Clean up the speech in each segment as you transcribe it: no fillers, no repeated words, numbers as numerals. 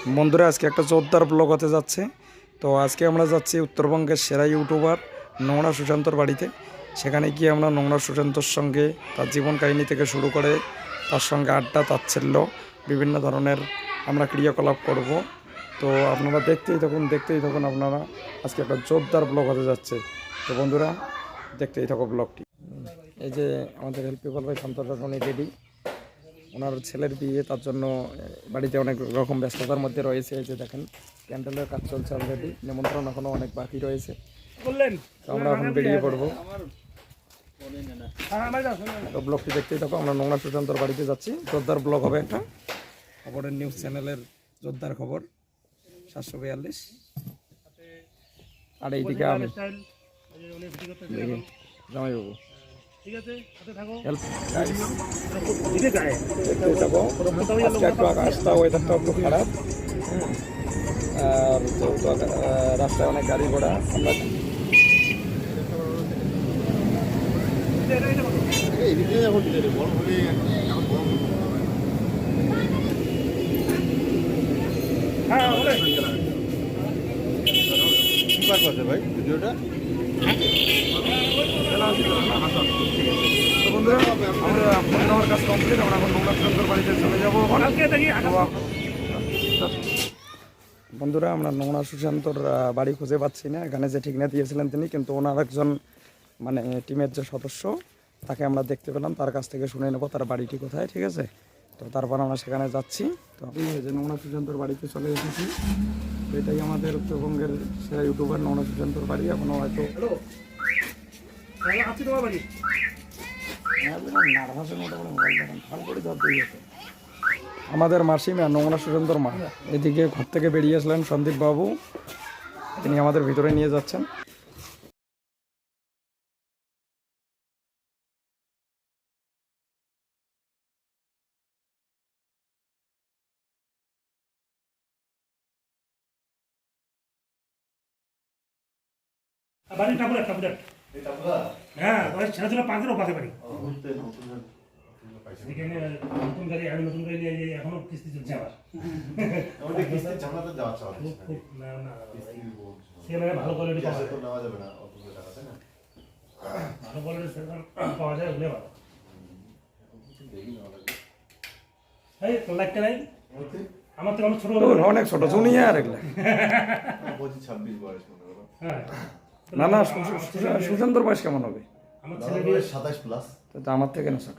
বন্ধুরা আজকে একটা জোরদার ব্লগ হতে যাচ্ছে। তো আজকে আমরা যাচ্ছি উত্তরবঙ্গের সেরা ইউটিউবার নোংরা সুশান্তর বাড়িতে। সেখানে গিয়ে আমরা নোংরা সুশান্তর সঙ্গে তার জীবন কাহিনী থেকে শুরু করে তার সঙ্গে আড্ডা তাচ্ছিল্য বিভিন্ন ধরনের আমরা ক্রিয়াকলাপ করব। তো আপনারা দেখতেই থাকুন আপনারা। আজকে একটা জোরদার ব্লগ হতে যাচ্ছে। তো বন্ধুরা দেখতেই থাকো ব্লগটি। এই যে আমাদের হেল্প পিপল ভাই শান্তরণী রেডি, ওনার ছেলের বিয়ে, তার জন্য বাড়িতে অনেক রকম ব্যস্ততার মধ্যে রয়েছে। এই যে দেখেন ক্যান্ডেলের কাজ চলছে অলরেডি, নিমন্ত্রণ এখনও অনেক বাকি রয়েছে। তো আমরা এখন বেরিয়ে পড়বো। তো ব্লগটি দেখতেই থাকো। আমরা নোংরা সুশান্তর বাড়িতে যাচ্ছি। জোরদার ব্লগ হবে একটা, খবরের নিউজ চ্যানেলের জোরদার খবর 742। আর এইদিকে আমি জামাইবাবু আকাশটা ওয়েদারটা একটু খারাপ, আর যেহেতু রাস্তায় অনেক গাড়ি ঘোড়া আমরা ভাই ভিডিওটা বন্ধুরা আমরা নোংরা সুশান্তর বাড়ি খুঁজে পাচ্ছি না। এখানে যে ঠিকানা দিয়েছিলেন তিনি, কিন্তু ওনার একজন মানে টিমের যে সদস্য তাকে আমরা দেখতে পেলাম, তার কাছ থেকে শুনে নেবো তার বাড়িটি কোথায়। ঠিক আছে, তো তারপর আমরা সেখানে যাচ্ছি। তো এই যে নোংরা সুশান্তর বাড়িতে চলে এসেছি। তো এটাই আমাদের উত্তরবঙ্গের সেরা ইউটিউবার নোংরা সুশান্তর বাড়ি। এখনও হয়তো আমাদের মাসিমা নোংরা সুশান্তর মা এদিকে ঘর থেকে বেরিয়ে আসলেন সন্দীপ বাবু, তিনি আমাদের ভিতরে নিয়ে যাচ্ছেন। বাড়ি ঠাকুর হ্যাঁ, ছেড়ে ছিল পাঁচের পাশে বাড়ি। নতুন গাড়ি আমি নতুন গাড়ি নিয়ে এখনো কিস্তি চলছে আবার। ভালো কোয়ালিটি পাওয়া যাবে না, ভালো কোয়ালিটি পাওয়া যায় ওগুলো ভালো। এই লাইটটা নাই আমার তো অনেক ছোট, অনেক ছোট জুনিয়র এগুলা। 26 বয়স মনে করো। হ্যাঁ না না, সুশান্তর বয়স কেমন হবে? আমার ছেলে বিয়ে 27 প্লাস। তো আমার থেকে না ছোট।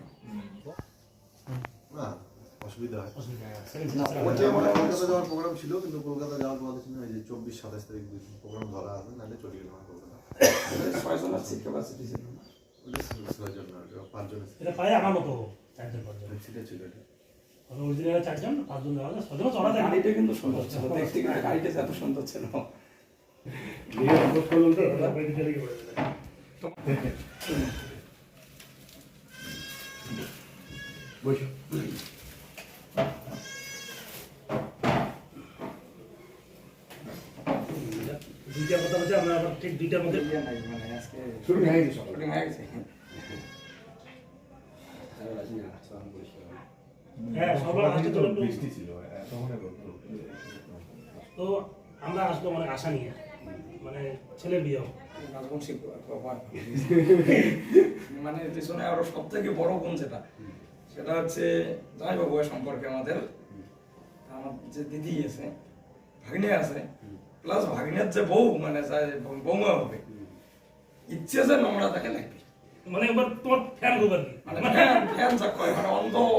না অসুবিধা হয়। ওইটা কলকাতা যাওয়ার প্রোগ্রাম ছিল, কিন্তু কলকাতা যাওয়ার কথা ছিল এই যে 24-27 তারিখ প্রোগ্রাম ধরা আছে, নাহলে চলে গেলাম কলকাতা। 6 জনের সিট ক্যাপাসিটি ছিল না, 6 জন না 5 জন এটা পায় আমার মতো 4 জন 5 জন সিটে ছিল এটা। অরিজিনাল 4 জন 5 জন দেওয়া যায় 6 জন চড়া যায়। গাড়িটা কিন্তু সুন্দর ছিল, দেখতে কিন্তু গাড়িটা এত সুন্দর ছিল। বসো দুইটা কথা বলছে আমরা আবার ঠিক দুইটার মধ্যে মানে আজকে শুরু হয়ে গেছে, শুটিং হয়ে গেছে। হ্যাঁ সবার আসতে তো বৃষ্টি ছিল তখন। তো আমরা আসবো মানে আশা নিয়ে, মানে ছেলের বিয়ে মানে পেছনে আরো সব থেকে বড় গুণ যেটা, সেটা হচ্ছে জামাইবাবু সম্পর্কে আমাদের যে দিদি আছে, ভাগ্নে আছে, প্লাস ভাগ্নের যে বউ মানে বৌমা হবে, ইচ্ছে যে নোংরা তাকে লাগবে, মানে এবার তোমার ফ্যান গোবার মানে ফ্যান যা কয়, মানে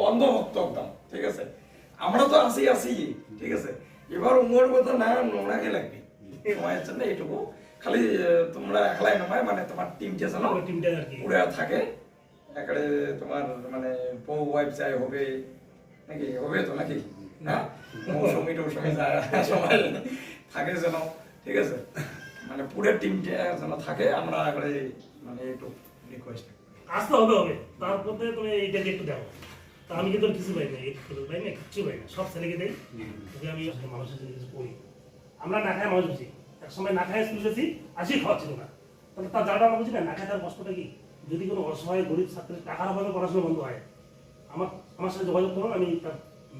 অন্ধভক্ত একদম। ঠিক আছে, আমরা তো আসি ঠিক আছে, এবার উমর কথা না নোংরাকে লাগবে মায়ের জন্য এইটুকু। খালি তোমরা একলাই নয়, মানে তোমার টিমটা যেন টিমটা আর কি পুরো থাকে একেবারে, তোমার মানে বউ ওয়াইফ চাই হবে নাকি, হবে তো নাকি, হ্যাঁ মৌসুমি টৌসুমি সবাই থাকে যেন। ঠিক আছে, মানে পুরো টিমটা যেন থাকে। আমরা একেবারে মানে একটু রিকোয়েস্ট আসতে হবে তারপর তুমি এইটাকে একটু দেখো। তা আমি কিন্তু কিছু পাই না, একটু পাই না, কিচ্ছু পাই না, সব ছেলেকে দেয়। আমি মানুষের জন্য কিছু করি। আমরা না খায় মানুষ বুঝি, এক সময় না খায় স্কুল গেছি, আসি খাওয়া ছিল না। তাহলে তার যারা আমরা বুঝি না খায় তার কষ্টটা কি। যদি কোনো অসহায় গরিব ছাত্রের টাকার অভাবে পড়াশোনা বন্ধ হয়, আমার সাথে যোগাযোগ করুন, আমি তার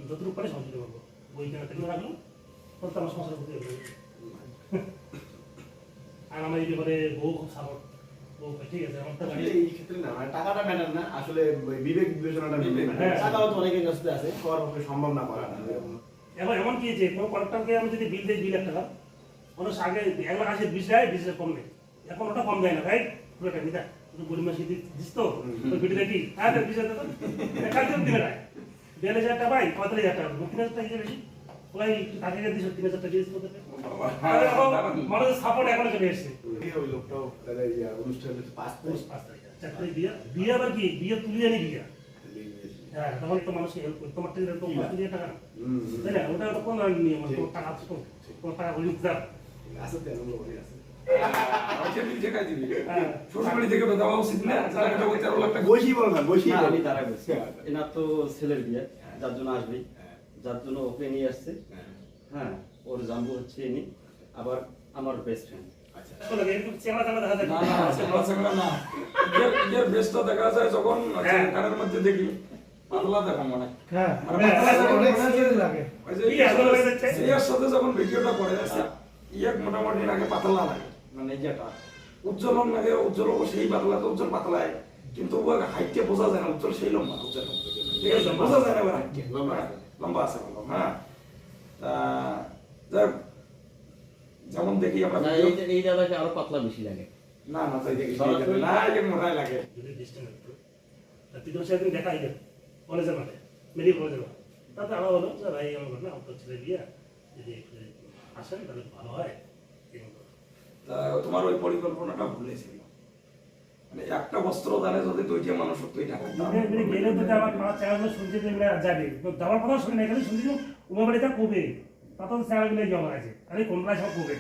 যতটুকু পারি সহযোগিতা করবো। বই কেনা থেকে রাখলাম, তখন তো আমার সংসার করতে হবে। আর আমার এই ব্যাপারে বউ খুব সাপোর্ট, বউ ঠিক আছে আমার তো আসলে এই ক্ষেত্রে না মানে টাকাটা ম্যাটার না, আসলে ওই বিবেক বিবেচনাটা ম্যাটার। টাকাও তো অনেকের কাছে আছে, সবার পক্ষে সম্ভব না করা। এখন এমন কি যে কোনো কন্ট্রাক্টরকে আমি যদি বিল দিই 2 লাখ টাকা, মানুষ আগে 1 লাখ 80 20 দেয়, 20 কম নেই, এখন ওটা কম দেয় না ভাই, পুরোটা নিতা তুই গরিব মাসে দিস তো ওই ভিডিওটা কি হ্যাঁ 20 হাজার টাকা কালকে দিবে না 42,000 টাকা ভাই 45,000 টাকা 3,000 টাকা বেশি ওই টাকা দিস 3,000 টাকা দিস তোদের মানুষের সাপোর্ট এখনো চলে এসেছে। ওই লোকটাও তাহলে অনুষ্ঠানে 5 তারিখ 4 তারিখ বিয়ে আবার কি বিয়ে তুলিয়ে আনি বিয়ে, হ্যাঁ তখন তো মানুষ হেল্প করে, তোমার থেকে তো 5,000 টাকা না, তাই না? ওটা তো কোন নিয়ম, তোমার টাকা আছে তো, তোমার টাকা বলি দাও আছে তো এমন লোক আছে। শ্বশুরবাড়ি থেকে তো দেওয়া উচিত না, যারা এটা বলতে 13 লাখ টাকা। বসি বল না, বসি না, বল। আমি তারা বলছি এনার তো ছেলের বিয়ে, যার জন্য আসবে, যার জন্য ওকে নিয়ে আসছে। হ্যাঁ, ওর জাম্বু হচ্ছে ইনি, আবার আমার বেস্ট ফ্রেন্ড। আচ্ছা চলো একটু চেংড়া চেংড়া দেখা যায় না না সেগুলো সেগুলো না, ইয়ের বেশটা দেখা যায় যখন কানের মধ্যে দেখি পাতলা দেখো মনে হয়। হ্যাঁ আর পাতলা যখন অনেক মনে হয় সিরিয়াস লাগে। ওই যে কি আসলে হয়ে যাচ্ছে? সিয়ার সাথে যখন ভিডিওটা করে ইয়ে মোটামুটি নাকি পাতলা লাগে, মানে যেটা উজ্জ্বলন লাগে, উজ্জ্বল সেই পাতলা তো উজ্জ্বল পাতলায়, কিন্তু ও হাইটে বোঝা যায় না, উজ্জ্বল সেই লম্বা, উজ্জ্বল ঠিক আছে বোঝা যায় না হাইটে লম্বা আছে ভালো। হ্যাঁ তা যাক, যেমন দেখি আমরা না, video- এই দাদাকে আরো পাতলা বেশি লাগে। না না তাই দেখি না এই মোটাই লাগে। যদি ডিস্টেন্স একটু তৃতীয় সেদিন দেখা হয়ে কলেজের মাঠে মেডিকেল কলেজের মাঠে, তাতে আমার হলো যে ভাই আমার ঘটনা আমার তো ছেলে বিয়ে, যদি একটু আসেন তাহলে ভালো হয়। তা তোমার ওই পরিকল্পনাটা ভুলেছিল, মানে একটা বস্ত্র দানে যদি 2টা মানুষ 2 টাকা গেলে তো আমার পাঁচ চ্যানেল শুনছি যে যাবে যাওয়ার কথা শুনে না, এখানে শুনছি উমা বাড়িতে কবে তা তো চ্যানেলগুলো জমা আছে, আরে কোন প্রায় সব কবে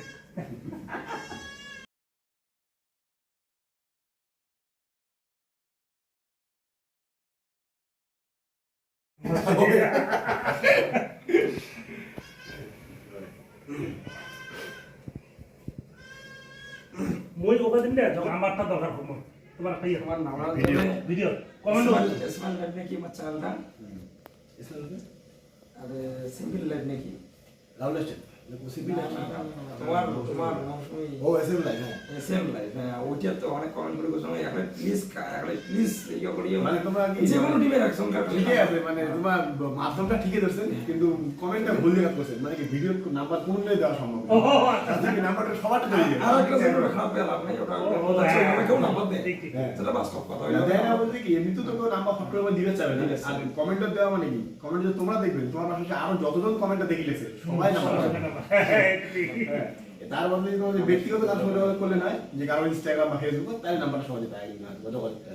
মই ওকে দিন যখন আমারটা দরকার কম তোমার একটা তোমার নামা ভিডিও কমেন্ট স্মাইল লাইট নাকি আমার চ্যানেলটা, আরে সিম্পল লাইট নাকি রাহুল স্টেট সিপি না তোমার তোমার মৌসুমী ও এসএম লাইন। হ্যাঁ সেম লাইট, হ্যাঁ ওইটা তো অনেক কমেন্ট করে বলছো একটা প্লিজ ইয়ে করিও, মানে তোমরা কি যে কোনো টিমের একজন ঠিকই আছে, মানে তোমার মাধ্যমটা ঠিকই ধরছেন, কিন্তু কমেন্টটা ভুল জায়গা করছেন, মানে কি ভিডিও নাম্বার কোনটাই দেওয়া সম্ভব ও না। আচ্ছা যদি নাম্বারটা সবার দিয়ে দিই আর একটা যেটা খারাপ পেলাম না, ওটা ওটা আছে ওটা কেউ নাম্বার দেয়, ঠিক ঠিক হ্যাঁ সেটা বাস্তব কথা। না দেয় না বলতে কি এমনিতে তো কেউ নাম্বার ফট করে দিতে চাবে না, আর কমেন্টটা দেওয়া মানে কি কমেন্ট যে তোমরা দেখবেন তোমার পাশে আরো যতজন কমেন্টটা দেখিলেছে সবাই নাম্বার হ্যাঁ, তার মধ্যে তোমাদের ব্যক্তিগত কাজ করলে নয় যে কারো ইনস্টাগ্রাম বা ফেসবুক তার নাম্বারটা সহজে পাই না যোগাযোগ করতে